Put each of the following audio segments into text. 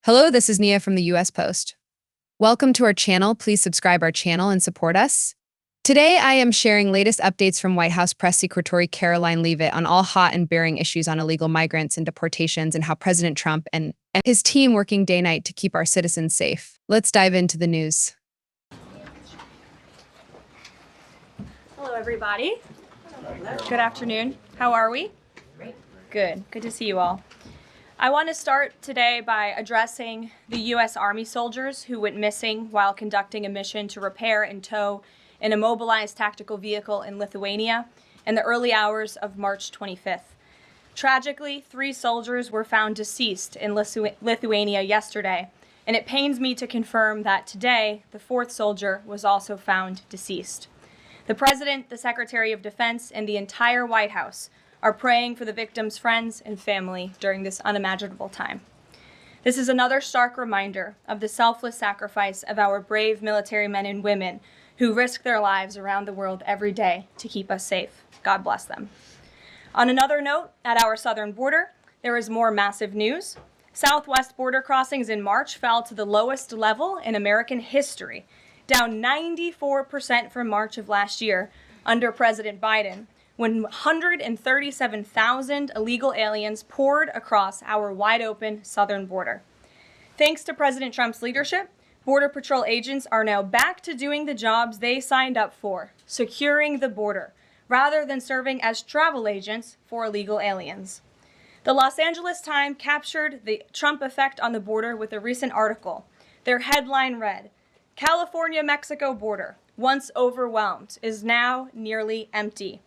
Hello, this is Nia from the US Post. Welcome to our channel. Please subscribe our channel and support us. Today, I am sharing latest updates from White House Press Secretary Karoline Leavitt on all hot and bearing issues on illegal migrants and deportations and how President Trump and his team working day-night to keep our citizens safe. Let's dive into the news. Hello, everybody. Good afternoon. How are we? Great. Good to see you all. I want to start today by addressing the U.S. Army soldiers who went missing while conducting a mission to repair and tow an immobilized tactical vehicle in Lithuania in the early hours of March 25th. Tragically, 3 soldiers were found deceased in Lithuania yesterday, and it pains me to confirm that today the 4th soldier was also found deceased. The President, the Secretary of Defense, and the entire White House are praying for the victims' friends and family during this unimaginable time. This is another stark reminder of the selfless sacrifice of our brave military men and women who risk their lives around the world every day to keep us safe. God bless them. On another note, at our southern border, there is more massive news. Southwest border crossings in March fell to the lowest level in American history, down 94% from March of last year under President Biden, when 137,000 illegal aliens poured across our wide-open southern border. Thanks to President Trump's leadership, Border Patrol agents are now back to doing the jobs they signed up for, securing the border, rather than serving as travel agents for illegal aliens. The Los Angeles Times captured the Trump effect on the border with a recent article. Their headline read, "California-Mexico border, once overwhelmed, is now nearly empty."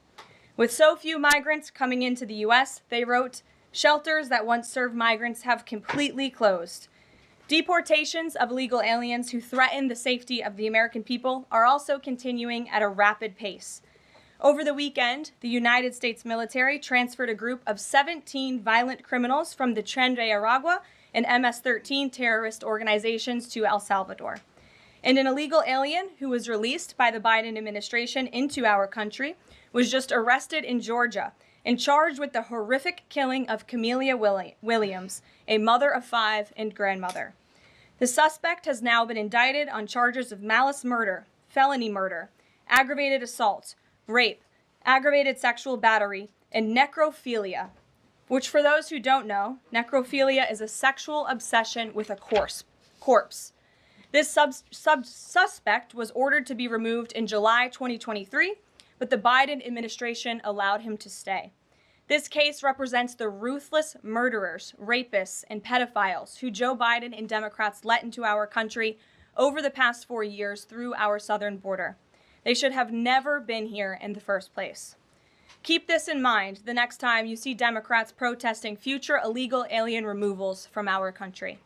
With so few migrants coming into the U.S., they wrote, "Shelters that once served migrants have completely closed." Deportations of illegal aliens who threaten the safety of the American people are also continuing at a rapid pace. Over the weekend, the United States military transferred a group of 17 violent criminals from the Tren de Aragua and MS-13 terrorist organizations to El Salvador. And an illegal alien who was released by the Biden administration into our country was just arrested in Georgia and charged with the horrific killing of Camelia Williams, a mother of 5 and grandmother. The suspect has now been indicted on charges of malice murder, felony murder, aggravated assault, rape, aggravated sexual battery, and necrophilia, which, for those who don't know, necrophilia is a sexual obsession with a corpse. This suspect was ordered to be removed in July 2023, but the Biden administration allowed him to stay. This case represents the ruthless murderers, rapists, and pedophiles who Joe Biden and Democrats let into our country over the past 4 years through our southern border. They should have never been here in the first place. Keep this in mind the next time you see Democrats protesting future illegal alien removals from our country.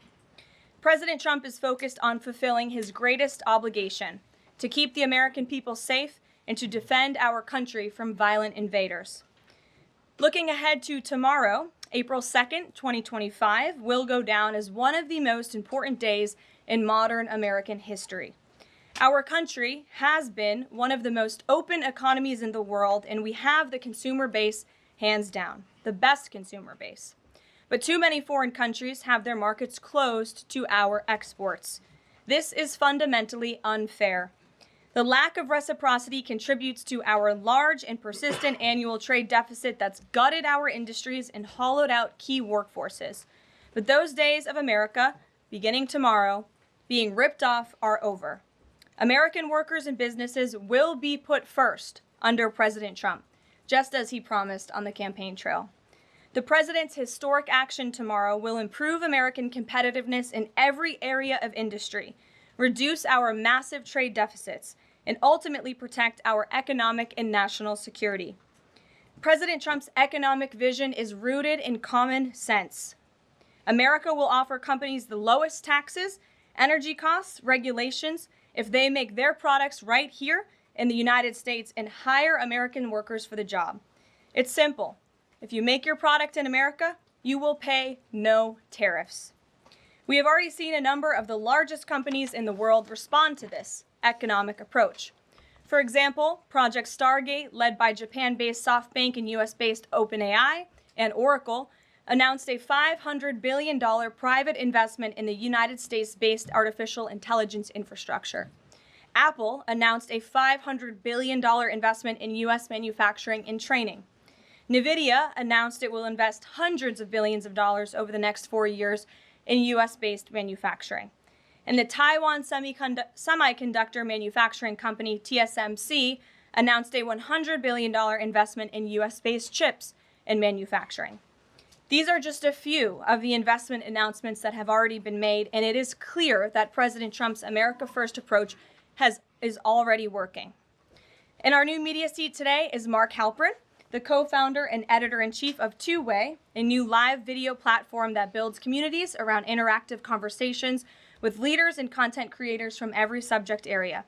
President Trump is focused on fulfilling his greatest obligation, to keep the American people safe and to defend our country from violent invaders. Looking ahead to tomorrow, April 2nd, 2025, will go down as one of the most important days in modern American history. Our country has been one of the most open economies in the world, and we have the consumer base hands down, the best consumer base. But too many foreign countries have their markets closed to our exports. This is fundamentally unfair. The lack of reciprocity contributes to our large and persistent annual trade deficit that's gutted our industries and hollowed out key workforces. But those days of America, beginning tomorrow, being ripped off are over. American workers and businesses will be put first under President Trump, just as he promised on the campaign trail. The president's historic action tomorrow will improve American competitiveness in every area of industry, reduce our massive trade deficits, and ultimately protect our economic and national security. President Trump's economic vision is rooted in common sense. America will offer companies the lowest taxes, energy costs, regulations, if they make their products right here in the United States and hire American workers for the job. It's simple. If you make your product in America, you will pay no tariffs. We have already seen a number of the largest companies in the world respond to this economic approach. For example, Project Stargate, led by Japan-based SoftBank and US-based OpenAI, and Oracle, announced a $500 billion private investment in the United States-based artificial intelligence infrastructure. Apple announced a $500 billion investment in U.S. manufacturing and training. NVIDIA announced it will invest hundreds of billions of dollars over the next 4 years in U.S.-based manufacturing. And the Taiwan semiconductor manufacturing company, TSMC, announced a $100 billion investment in U.S.-based chips and manufacturing. These are just a few of the investment announcements that have already been made, and it is clear that President Trump's America First approach is already working. In our new media seat today is Mark Halperin, the co-founder and editor-in-chief of Two Way, a new live video platform that builds communities around interactive conversations with leaders and content creators from every subject area.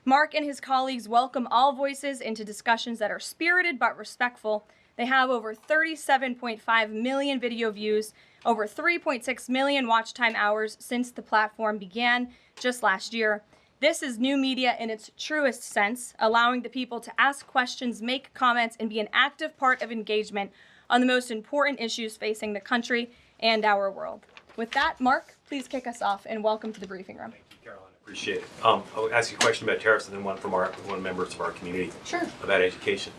Mark and his colleagues welcome all voices into discussions that are spirited but respectful. They have over 37.5 million video views, over 3.6 million watch time hours since the platform began just last year. This is new media in its truest sense, allowing the people to ask questions, make comments, and be an active part of engagement on the most important issues facing the country and our world. With that, Mark, please kick us off, and welcome to the briefing room. Thank you, Caroline. Appreciate it. I'll ask you a question about tariffs and then one from one members of our community about education.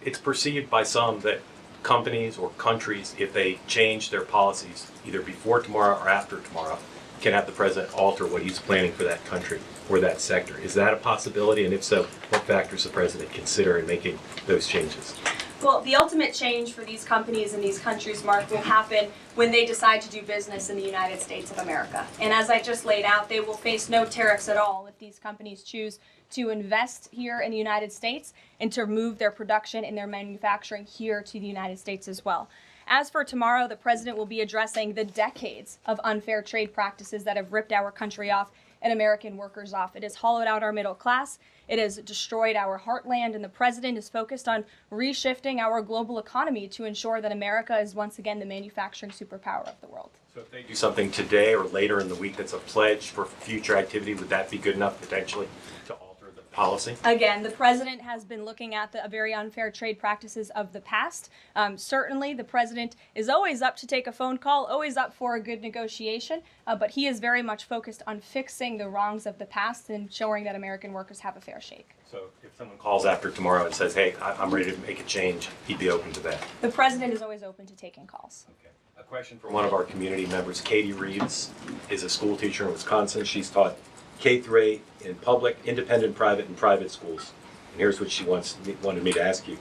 It's perceived by some that companies or countries, if they change their policies either before tomorrow or after tomorrow, can have the president alter what he's planning for that country or that sector. Is that a possibility? And if so, what factors the president consider in making those changes? Well, the ultimate change for these companies and these countries, Mark, will happen when they decide to do business in the United States of America. And as I just laid out, they will face no tariffs at all if these companies choose to invest here in the United States and to move their production and their manufacturing here to the United States as well. As for tomorrow, the president will be addressing the decades of unfair trade practices that have ripped our country off and American workers off. It has hollowed out our middle class. It has destroyed our heartland, and the president is focused on reshifting our global economy to ensure that America is once again the manufacturing superpower of the world. So if they do something today or later in the week that's a pledge for future activity, would that be good enough potentially to alter the policy? Again, the president has been looking at the very unfair trade practices of the past. Certainly, the president is always up to take a phone call, always up for a good negotiation, but he is very much focused on fixing the wrongs of the past and ensuring that American workers have a fair shake. So if someone calls after tomorrow and says, hey, I'm ready to make a change, he'd be open to that? The president is always open to taking calls. Okay. A question from one of our community members, Katie Reeves, is a school teacher in Wisconsin. She's taught K-8 in public, independent, private, and private schools. And here's what she wanted me to ask you.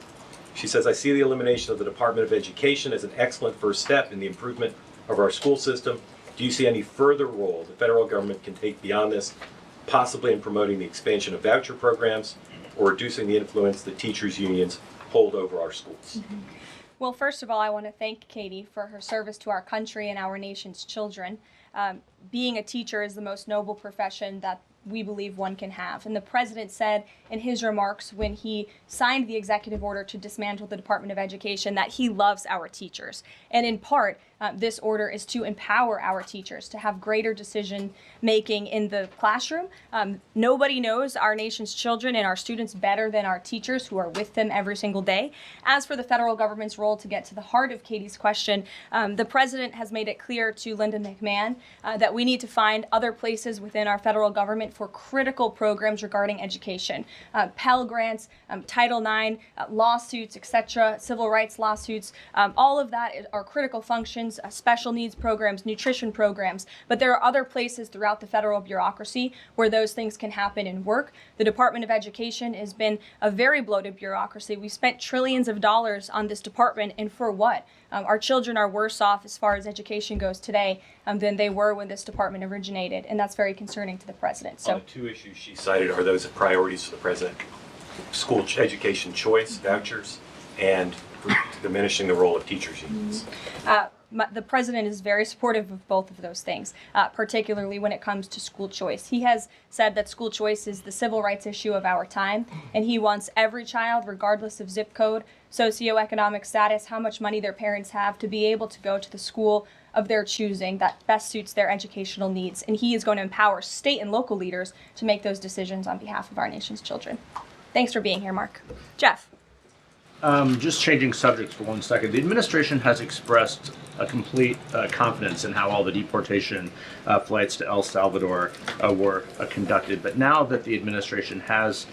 She says, I see the elimination of the Department of Education as an excellent first step in the improvement of our school system. Do you see any further role the federal government can take beyond this, possibly in promoting the expansion of voucher programs or reducing the influence that teachers' unions hold over our schools? Mm-hmm. Well, first of all, I want to thank Katie for her service to our country and our nation's children. Being a teacher is the most noble profession that we believe one can have. And the president said in his remarks when he signed the executive order to dismantle the Department of Education that he loves our teachers. And in part, this order is to empower our teachers to have greater decision making in the classroom. Nobody knows our nation's children and our students better than our teachers who are with them every single day. As for the federal government's role, to get to the heart of Katie's question, the president has made it clear to Linda McMahon that we need to find other places within our federal government for critical programs regarding education. Pell Grants, Title IX, lawsuits, etc., civil rights lawsuits, all of that are critical functions, special needs programs, nutrition programs, but there are other places throughout the federal bureaucracy where those things can happen and work. The Department of Education has been a very bloated bureaucracy. We spent trillions of dollars on this department, and for what? Our children are worse off as far as education goes today than they were when this department originated, and that's very concerning to the president. So, the two issues she cited are those priorities for the president: school education choice, vouchers, and diminishing the role of teachers' unions. The president is very supportive of both of those things, particularly when it comes to school choice. He has said that school choice is the civil rights issue of our time, and he wants every child, regardless of zip code, socioeconomic status, how much money their parents have, to be able to go to the school of their choosing that best suits their educational needs. And he is going to empower state and local leaders to make those decisions on behalf of our nation's children. Thanks for being here, Mark. Jeff. Just changing subjects for 1 second. The administration has expressed a complete confidence in how all the deportation flights to El Salvador were conducted. But now that the administration has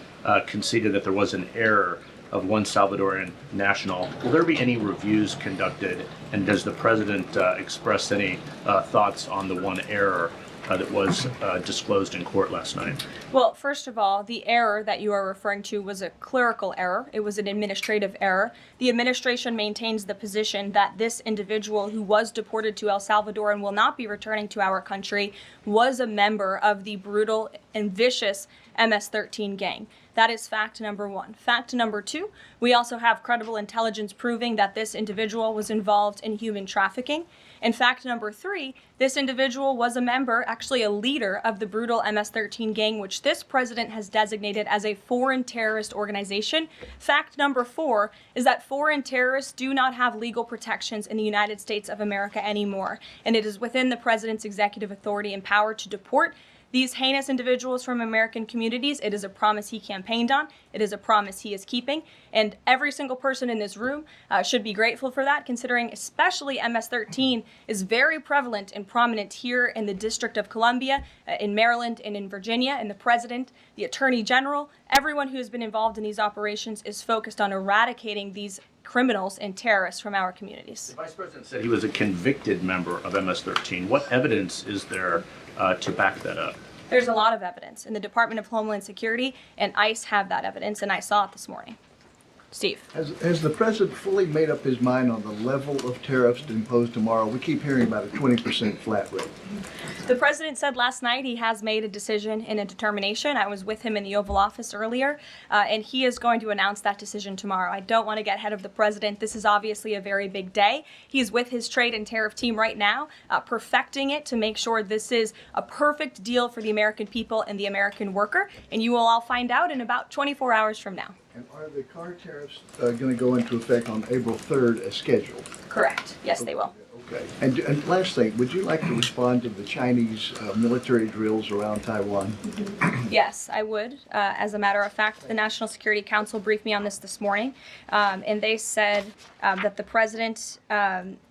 conceded that there was an error of one Salvadoran national, will there be any reviews conducted? And does the president express any thoughts on the one error that was disclosed in court last night? Well, first of all, the error that you are referring to was a clerical error. It was an administrative error. The administration maintains the position that this individual who was deported to El Salvador and will not be returning to our country was a member of the brutal and vicious MS-13 gang. That is fact number one. Fact number two, we also have credible intelligence proving that this individual was involved in human trafficking. And fact number three, this individual was a member, actually a leader of the brutal MS-13 gang, which this president has designated as a foreign terrorist organization. Fact number four is that foreign terrorists do not have legal protections in the United States of America anymore. And it is within the president's executive authority and power to deport these heinous individuals from American communities. It is a promise he campaigned on. It is a promise he is keeping. And every single person in this room should be grateful for that, considering especially MS-13 is very prevalent and prominent here in the District of Columbia, in Maryland, and in Virginia. And the president, the attorney general, everyone who has been involved in these operations is focused on eradicating these criminals and terrorists from our communities. The vice president said he was a convicted member of MS-13. What evidence is there to back that up? There's a lot of evidence, and the Department of Homeland Security and ICE have that evidence, and I saw it this morning. Steve. Has the president fully made up his mind on the level of tariffs to impose tomorrow? We keep hearing about a 20% flat rate. The president said last night he has made a decision and a determination. I was with him in the Oval Office earlier, and he is going to announce that decision tomorrow. I don't want to get ahead of the president. This is obviously a very big day. He's with his trade and tariff team right now, perfecting it to make sure this is a perfect deal for the American people and the American worker, and you will all find out in about 24 hours from now. And are the car tariffs going to go into effect on April 3rd as scheduled? Correct. Yes, they will. Okay. And last thing, would you like to respond to the Chinese military drills around Taiwan? Yes, I would. As a matter of fact, the National Security Council briefed me on this morning, and they said that the president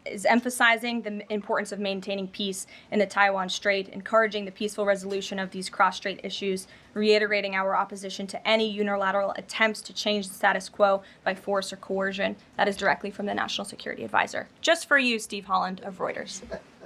is emphasizing the importance of maintaining peace in the Taiwan Strait, encouraging the peaceful resolution of these cross-strait issues, reiterating our opposition to any unilateral attempts to change the status quo by force or coercion. That is directly from the National Security Advisor. Just for you, Steve Holland of Reuters.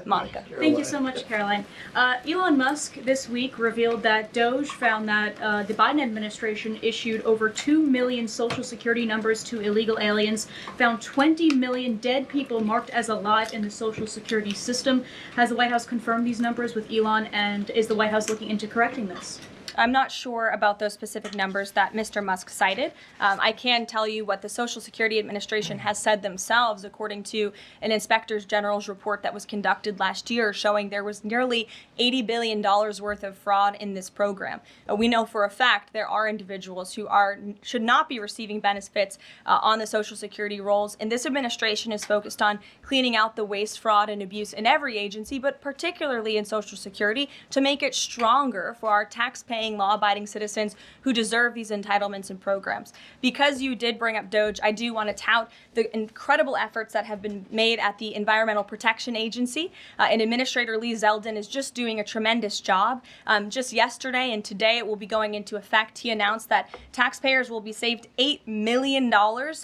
Monica. Thank you so much, Caroline. Elon Musk this week revealed that Doge found that the Biden administration issued over 2 million social security numbers to illegal aliens, found 20 million dead people marked as alive in the social security system. Has the White House confirmed these numbers with Elon, and is the White House looking into correcting this? I'm not sure about those specific numbers that Mr. Musk cited. I can tell you what the Social Security Administration has said themselves, according to an Inspector General's report that was conducted last year, showing there was nearly $80 billion worth of fraud in this program. We know for a fact there are individuals who should not be receiving benefits on the Social Security rolls, and this administration is focused on cleaning out the waste, fraud, and abuse in every agency, but particularly in Social Security, to make it stronger for our tax-paying, law-abiding citizens who deserve these entitlements and programs. Because you did bring up Doge, I do want to tout the incredible efforts that have been made at the Environmental Protection Agency. And Administrator Lee Zeldin is just doing a tremendous job. Just yesterday and today it will be going into effect. He announced that taxpayers will be saved $8 million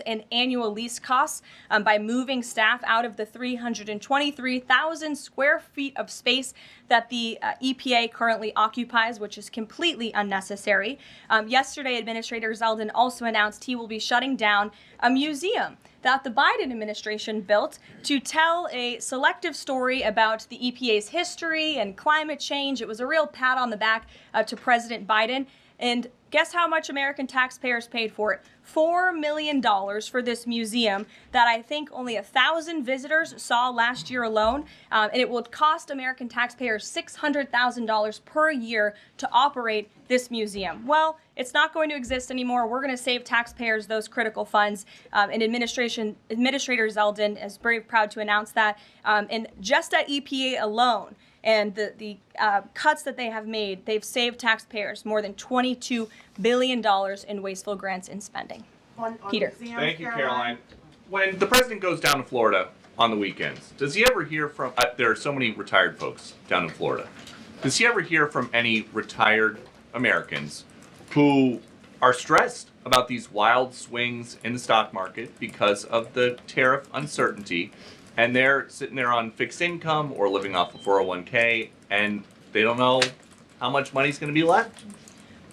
in annual lease costs by moving staff out of the 323,000 square feet of space that the EPA currently occupies, which is completely unnecessary. Yesterday, Administrator Zeldin also announced he will be shutting down a museum that the Biden administration built to tell a selective story about the EPA's history and climate change. It was a real pat on the back to President Biden. And guess how much American taxpayers paid for it? $4 million for this museum that I think only 1,000 visitors saw last year alone. And it will cost American taxpayers $600,000 per year to operate this museum. Well, it's not going to exist anymore. We're going to save taxpayers those critical funds. And Administrator Zeldin is very proud to announce that. And just at EPA alone, and the cuts that they have made, they've saved taxpayers more than $22 billion in wasteful grants and spending. Peter. Thank you, Caroline. When the president goes down to Florida on the weekends, does he ever hear from, there are so many retired folks down in Florida, does he ever hear from any retired Americans who are stressed about these wild swings in the stock market because of the tariff uncertainty, and they're sitting there on fixed income or living off a 401k, and they don't know how much money's going to be left?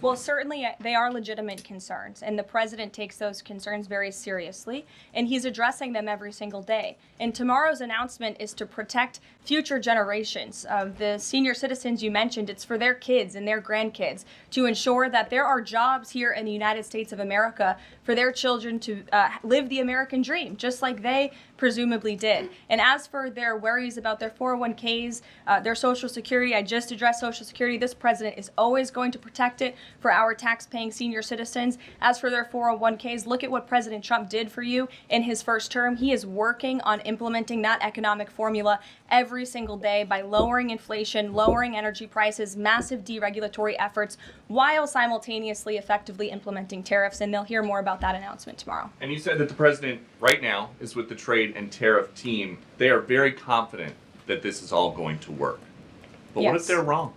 Well, certainly they are legitimate concerns, and the president takes those concerns very seriously, and he's addressing them every single day. And tomorrow's announcement is to protect future generations of the senior citizens you mentioned. It's for their kids and their grandkids to ensure that there are jobs here in the United States of America for their children to live the American dream, just like they presumably did. And as for their worries about their 401ks, their Social Security, I just addressed Social Security. This president is always going to protect it for our tax-paying senior citizens. As for their 401ks, look at what President Trump did for you in his first term. He is working on implementing that economic formula every single day by lowering inflation, lowering energy prices, massive deregulatory efforts, while simultaneously effectively implementing tariffs. And they'll hear more about that announcement tomorrow. And you said that the president right now is with the trade and tariff team. They are very confident that this is all going to work. But what if Yes. they're wrong?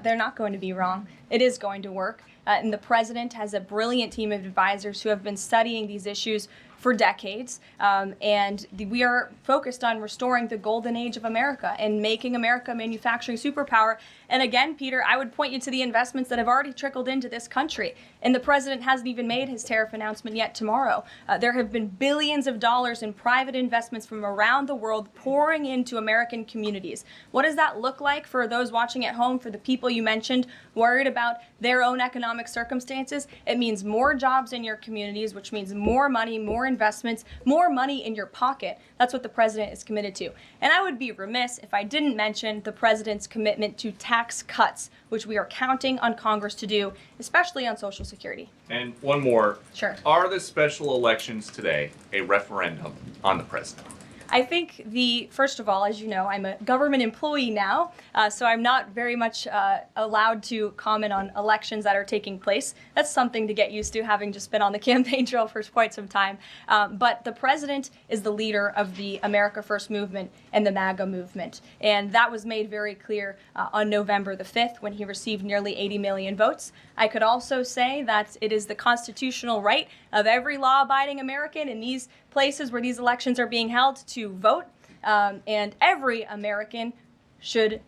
They're not going to be wrong. It is going to work. And the president has a brilliant team of advisors who have been studying these issues for decades. We are focused on restoring the golden age of America and making America a manufacturing superpower. And again, Peter, I would point you to the investments that have already trickled into this country. And the president hasn't even made his tariff announcement yet tomorrow. There have been billions of dollars in private investments from around the world pouring into American communities. What does that look like for those watching at home, for the people you mentioned worried about their own economic circumstances? It means more jobs in your communities, which means more money, more investments, more money in your pocket. That's what the president is committed to. And I would be remiss if I didn't mention the president's commitment to tax cuts, which we are counting on Congress to do, especially on Social Security. And one more. Sure. Are the special elections today a referendum on the president? I think first of all, as you know, I'm a government employee now, so I'm not very much allowed to comment on elections that are taking place. That's something to get used to, having just been on the campaign trail for quite some time. But the president is the leader of the America First movement and the MAGA movement. And that was made very clear on November the 5th when he received nearly 80 million votes. I could also say that it is the constitutional right of every law-abiding American in these places where these elections are being held to vote, and every American should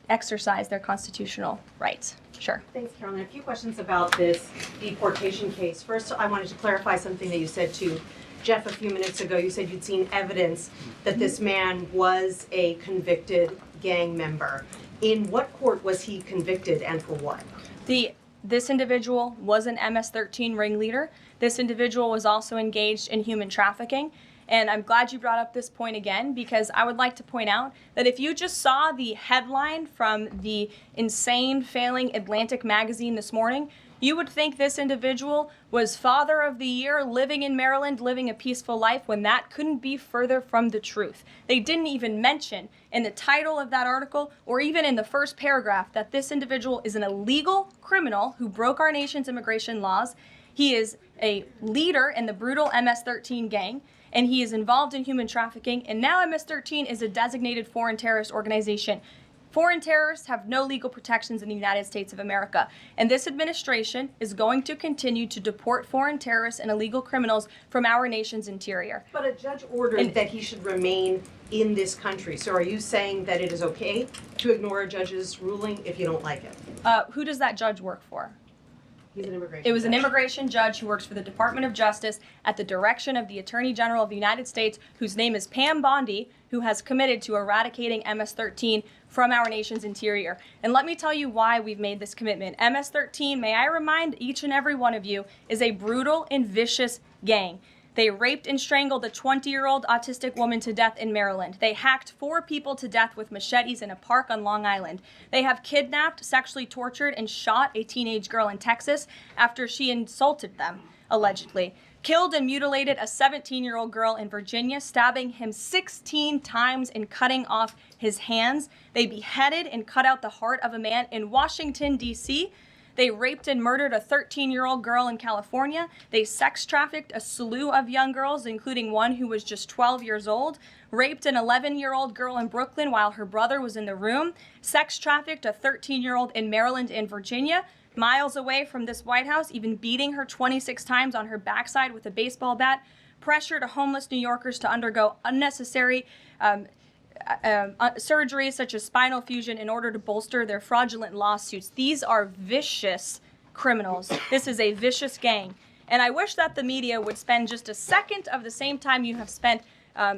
exercise their constitutional rights. Sure. Thanks, Caroline. A few questions about this deportation case. First, I wanted to clarify something that you said to Jeff a few minutes ago. You said you'd seen evidence that this man was a convicted gang member. In what court was he convicted and for what? This individual was an MS-13 ringleader. This individual was also engaged in human trafficking. And I'm glad you brought up this point again, because I would like to point out that if you just saw the headline from the insane, failing Atlantic magazine this morning, you would think this individual was Father of the Year, living in Maryland, living a peaceful life, when that couldn't be further from the truth. They didn't even mention in the title of that article, or even in the first paragraph, that this individual is an illegal criminal who broke our nation's immigration laws. He is a leader in the brutal MS-13 gang, and he is involved in human trafficking, and now MS-13 is a designated foreign terrorist organization. Foreign terrorists have no legal protections in the United States of America, and this administration is going to continue to deport foreign terrorists and illegal criminals from our nation's interior. But a judge ordered that he should remain in this country. So are you saying that it is okay to ignore a judge's ruling if you don't like it? Who does that judge work for? He's an immigration It was an judge. immigration judge who works for the Department of Justice at the direction of the Attorney General of the United States, whose name is Pam Bondi, who has committed to eradicating MS-13 from our nation's interior. And let me tell you why we've made this commitment. MS-13, may I remind each and every one of you, is a brutal and vicious gang. They raped and strangled a 20-year-old autistic woman to death in Maryland. They hacked 4 people to death with machetes in a park on Long Island. They have kidnapped, sexually tortured, and shot a teenage girl in Texas after she insulted them, allegedly. Killed and mutilated a 17-year-old girl in Virginia, stabbing him 16 times and cutting off his hands. They beheaded and cut out the heart of a man in Washington, D.C. They raped and murdered a 13-year-old girl in California. They sex trafficked a slew of young girls, including one who was just 12 years old. Raped an 11-year-old girl in Brooklyn while her brother was in the room. Sex trafficked a 13-year-old in Maryland and Virginia. Miles away from this White House, even beating her 26 times on her backside with a baseball bat. Pressured homeless New Yorkers to undergo unnecessary surgeries such as spinal fusion in order to bolster their fraudulent lawsuits. These are vicious criminals. This is a vicious gang. And I wish that the media would spend just a second of the same time you have spent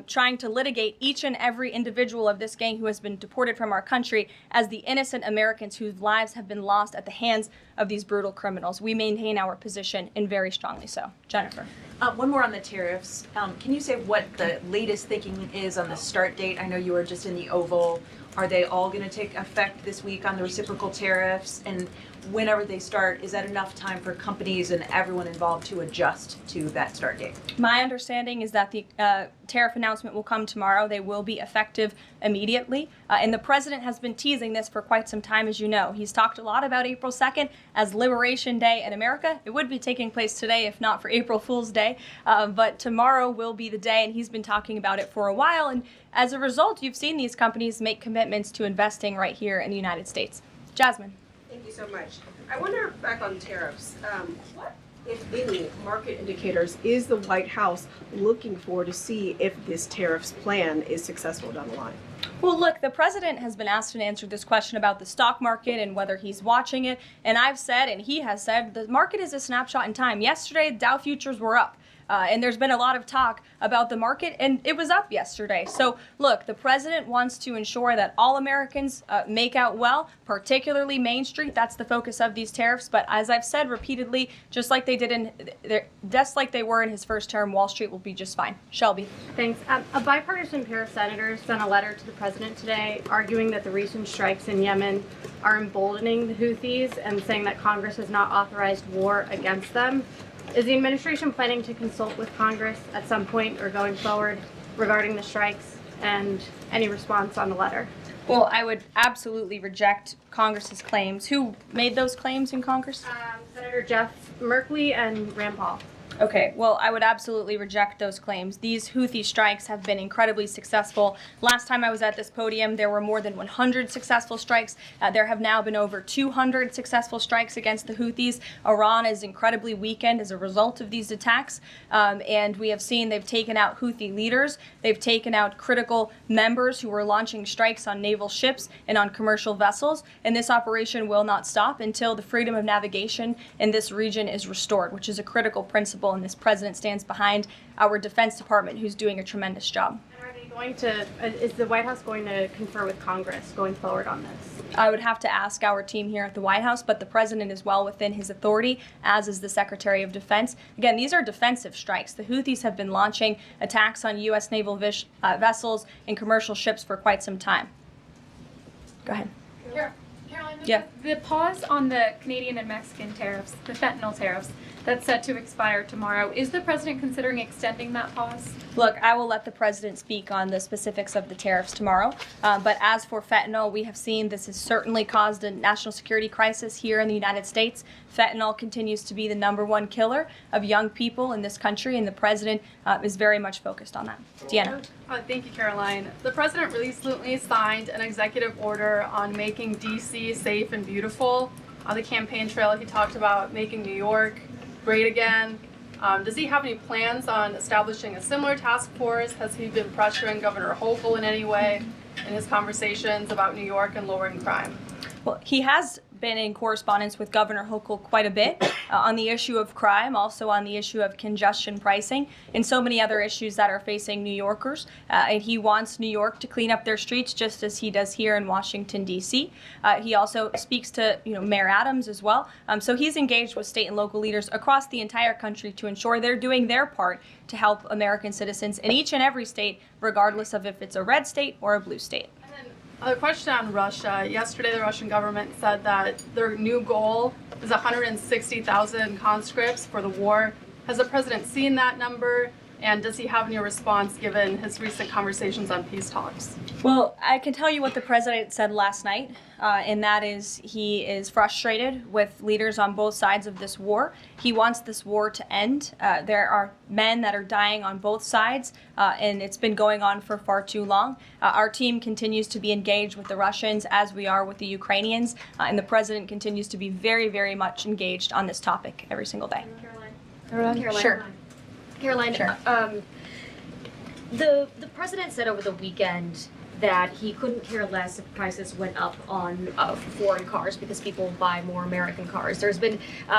trying to litigate each and every individual of this gang who has been deported from our country as the innocent Americans whose lives have been lost at the hands of these brutal criminals. We maintain our position, and very strongly so. Jennifer. One more on the tariffs. Can you say what the latest thinking is on the start date? I know you were just in the Oval. Are they all going to take effect this week on the reciprocal tariffs? And whenever they start, is that enough time for companies and everyone involved to adjust to that start date? My understanding is that the tariff announcement will come tomorrow. They will be effective immediately. And the president has been teasing this for quite some time, as you know. He's talked a lot about April 2nd as Liberation Day in America. It would be taking place today if not for April Fool's Day. But tomorrow will be the day, and he's been talking about it for a while. And as a result, you've seen these companies make commitments to investing right here in the United States. Jasmine. Thank you so much. I wonder, back on tariffs, what, if any, market indicators is the White House looking for to see if this tariffs plan is successful down the line? Well, look, the president has been asked and answered this question about the stock market and whether he's watching it. And I've said, and he has said, the market is a snapshot in time. Yesterday, Dow futures were up. And there's been a lot of talk about the market, and it was up yesterday. So, look, the president wants to ensure that all Americans make out well, particularly Main Street. That's the focus of these tariffs. But as I've said repeatedly, just like they were in his first term, Wall Street will be just fine. Shelby. Thanks. A bipartisan pair of senators sent a letter to the president today arguing that the recent strikes in Yemen are emboldening the Houthis and saying that Congress has not authorized war against them. Is the administration planning to consult with Congress at some point or going forward regarding the strikes, and any response on the letter? Well, I would absolutely reject Congress's claims. Who made those claims in Congress? Senator Jeff Merkley and Rand Paul. Okay, well, I would absolutely reject those claims. These Houthi strikes have been incredibly successful. Last time I was at this podium, there were more than 100 successful strikes. There have now been over 200 successful strikes against the Houthis. Iran is incredibly weakened as a result of these attacks. And we have seen they've taken out Houthi leaders. They've taken out critical members who were launching strikes on naval ships and on commercial vessels. And this operation will not stop until the freedom of navigation in this region is restored, which is a critical principle. And this president stands behind our Defense Department, who's doing a tremendous job. And are they going to, is the White House going to confer with Congress going forward on this? I would have to ask our team here at the White House, but the president is well within his authority, as is the Secretary of Defense. Again, these are defensive strikes. The Houthis have been launching attacks on U.S. naval vessels and commercial ships for quite some time. Go ahead. Caroline, Yeah. The pause on the Canadian and Mexican tariffs, the fentanyl tariffs, that's set to expire tomorrow. Is the president considering extending that pause? Look, I will let the president speak on the specifics of the tariffs tomorrow. But as for fentanyl, we have seen this has certainly caused a national security crisis here in the United States. Fentanyl continues to be the #1 killer of young people in this country, and the president is very much focused on that. Deanna. Thank you, Caroline. The president recently signed an executive order on making D.C. safe and beautiful. On the campaign trail, he talked about making New York great again. Does he have any plans on establishing a similar task force? Has he been pressuring Governor Hochul in any way in his conversations about New York and lowering crime? Well, he has been in correspondence with Governor Hochul quite a bit on the issue of crime, also on the issue of congestion pricing, and so many other issues that are facing New Yorkers. And he wants New York to clean up their streets just as he does here in Washington, D.C. He also speaks to Mayor Adams as well. So he's engaged with state and local leaders across the entire country to ensure they're doing their part to help American citizens in each and every state, regardless of if it's a red state or a blue state. A question on Russia. Yesterday, the Russian government said that their new goal is 160,000 conscripts for the war. Has the president seen that number? And does he have any response given his recent conversations on peace talks? Well, I can tell you what the president said last night, and that is he is frustrated with leaders on both sides of this war. He wants this war to end. There are men that are dying on both sides, and it's been going on for far too long. Our team continues to be engaged with the Russians as we are with the Ukrainians, and the president continues to be very, very much engaged on this topic every single day. Caroline? Sure. Caroline, Sure. The president said over the weekend that he couldn't care less if prices went up on foreign cars because people buy more American cars. There's been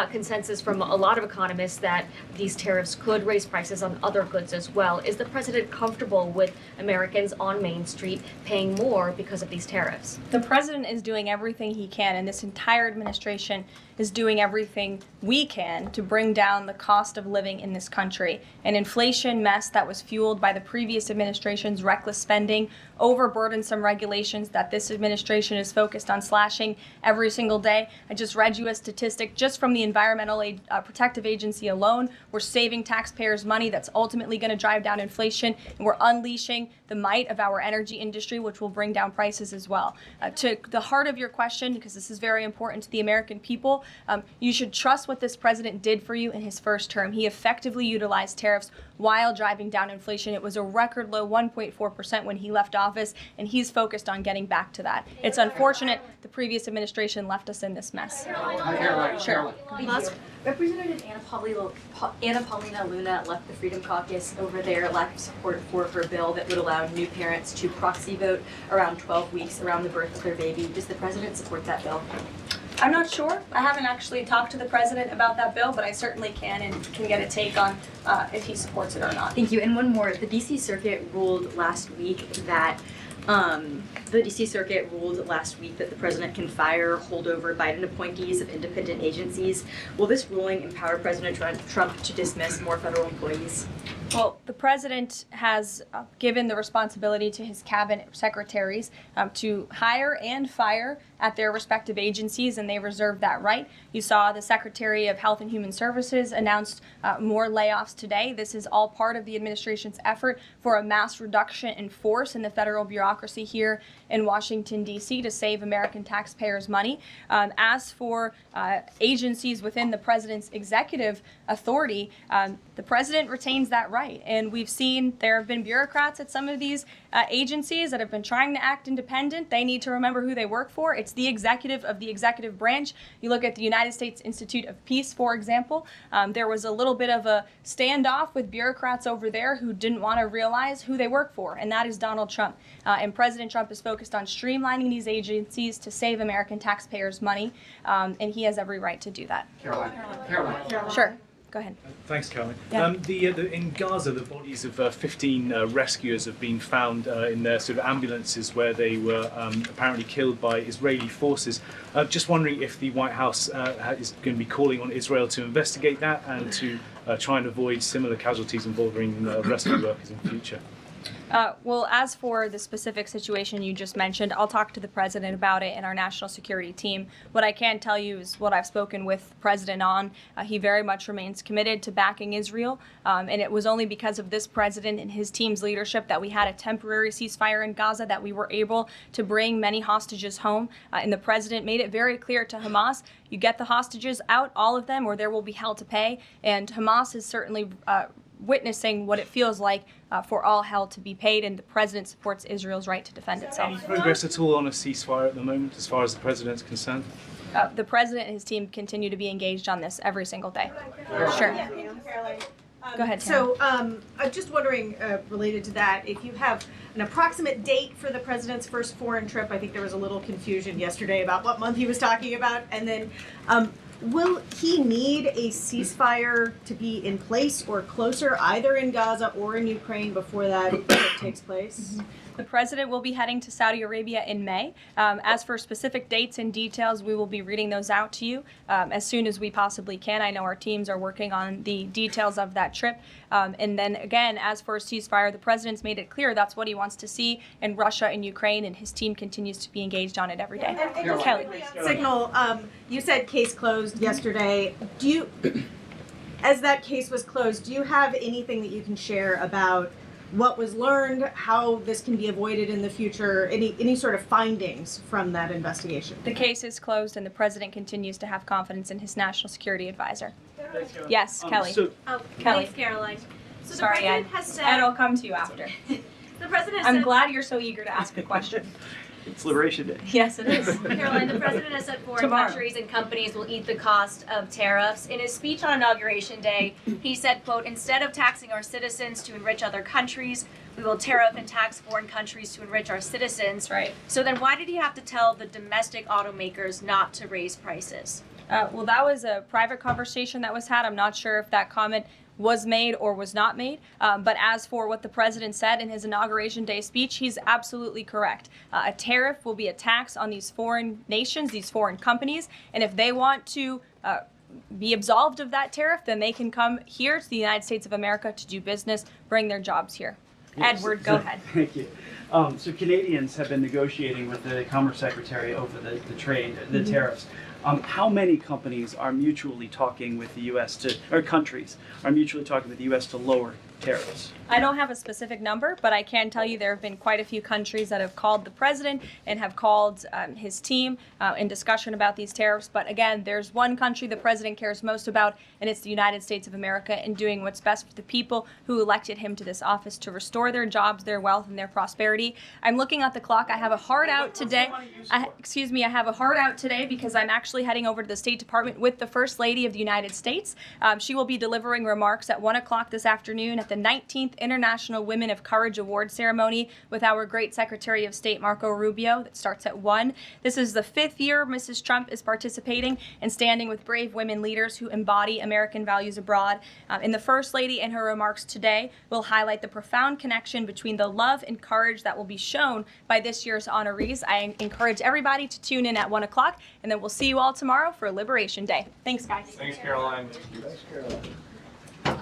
consensus from a lot of economists that these tariffs could raise prices on other goods as well. Is the president comfortable with Americans on Main Street paying more because of these tariffs? The president is doing everything he can, and this entire administration is doing everything we can to bring down the cost of living in this country. An inflation mess that was fueled by the previous administration's reckless spending, overburdensome regulations that this administration is focused on slashing every single day. I just read you a statistic just from the Environmental Protective Agency alone. We're saving taxpayers money that's ultimately going to drive down inflation, and we're unleashing the might of our energy industry, which will bring down prices as well. To the heart of your question, because this is very important to the American people, you should trust what this president did for you in his first term. He effectively utilized tariffs while driving down inflation. It was a record low 1.4% when he left office, and he's focused on getting back to that. It's unfortunate the previous administration left us in this mess. Sure. Representative Anna Paulina Luna left the Freedom Caucus over their lack of support for her bill that would allow new parents to proxy vote around 12 weeks around the birth of their baby. Does the president support that bill? I'm not sure. I haven't actually talked to the president about that bill, but I certainly can and can get a take on if he supports it or not. Thank you. And one more. The D.C. Circuit ruled last week that the president can fire holdover Biden appointees of independent agencies. Will this ruling empower President Trump to dismiss more federal employees? Well, the president has given the responsibility to his cabinet secretaries to hire and fire at their respective agencies, and they reserve that right. You saw the Secretary of Health and Human Services announced more layoffs today. This is all part of the administration's effort for a mass reduction in force in the federal bureaucracy here in Washington, D.C. to save American taxpayers money. As for agencies within the president's executive authority, the president retains that right. And we've seen there have been bureaucrats at some of these agencies that have been trying to act independent. They need to remember who they work for. It's the executive of the executive branch. You look at the United States Institute of Peace, for example. There was a little bit of a standoff with bureaucrats over there who didn't want to realize who they work for, and that is Donald Trump. And President Trump is focused on streamlining these agencies to save American taxpayers money, and he has every right to do that. Caroline. Sure. Go ahead. Thanks, Caroline. Yeah. In Gaza, the bodies of 15 rescuers have been found in their sort of ambulances where they were apparently killed by Israeli forces. Just wondering if the White House is going to be calling on Israel to investigate that and to try and avoid similar casualties involving rescue workers in future. Well, as for the specific situation you just mentioned, I'll talk to the president about it and our national security team. What I can tell you is what I've spoken with the president on. He very much remains committed to backing Israel, and it was only because of this president and his team's leadership that we had a temporary ceasefire in Gaza, that we were able to bring many hostages home. And the president made it very clear to Hamas, you get the hostages out, all of them, or there will be hell to pay. And Hamas is certainly witnessing what it feels like for all hell to be paid, and the president supports Israel's right to defend itself. Any progress at all on a ceasefire at the moment, as far as the president's concerned? The president and his team continue to be engaged on this every single day. Sure. Go ahead, So I'm just wondering, related to that, if you have an approximate date for the president's first foreign trip. I think there was a little confusion yesterday about what month he was talking about. And then will he need a ceasefire to be in place or closer, either in Gaza or in Ukraine, before that takes place? The president will be heading to Saudi Arabia in May. As for specific dates and details, we will be reading those out to you as soon as we possibly can. I know our teams are working on the details of that trip. And then again, as for a ceasefire, the president's made it clear that's what he wants to see in Russia and Ukraine, and his team continues to be engaged on it every day. Kelly. Signal, you said case closed yesterday. as that case was closed, do you have anything that you can share about what was learned, how this can be avoided in the future, any sort of findings from that investigation? The case is closed and the president continues to have confidence in his national security advisor. Yes, Kelly. Kelly. Thanks, Caroline. So the Sorry, president Ed. has said. Ed, I'll come to you after. The president I'm said. glad you're so eager to ask a question. It's Liberation Day. Yes, it is. Caroline, the president has said foreign Tomorrow. countries and companies will eat the cost of tariffs. In his speech on Inauguration Day, he said, quote, instead of taxing our citizens to enrich other countries, we will tariff and tax foreign countries to enrich our citizens. Right. So then why did he have to tell the domestic automakers not to raise prices? Well, that was a private conversation that was had. I'm not sure if that comment was made or was not made. But as for what the president said in his Inauguration Day speech, he's absolutely correct. A tariff will be a tax on these foreign nations, these foreign companies, and if they want to be absolved of that tariff, then they can come here to the United States of America to do business, bring their jobs here. Yes. Edward, go ahead. Thank you. So Canadians have been negotiating with the Commerce Secretary over the trade, the tariffs. How many companies are mutually talking with the U.S. or countries are mutually talking with the U.S. to lower tariffs? I don't have a specific number, but I can tell you there have been quite a few countries that have called the president and have called his team in discussion about these tariffs. But again, there's one country the president cares most about, and it's the United States of America, and doing what's best for the people who elected him to this office to restore their jobs, their wealth, and their prosperity. I'm looking at the clock. I have a hard out today. I have a hard out today because I'm actually heading over to the State Department with the First Lady of the United States. She will be delivering remarks at 1 o'clock this afternoon at the 19th International Women of Courage Award ceremony with our great Secretary of State Marco Rubio. That starts at 1. This is the 5th year Mrs. Trump is participating and standing with brave women leaders who embody American values abroad. And the First Lady in her remarks today will highlight the profound connection between the love and courage that will be shown by this year's honorees. I encourage everybody to tune in at 1 o'clock, and then we'll see you all tomorrow for Liberation Day. Thanks, guys. Thanks, Caroline. Thanks, Caroline.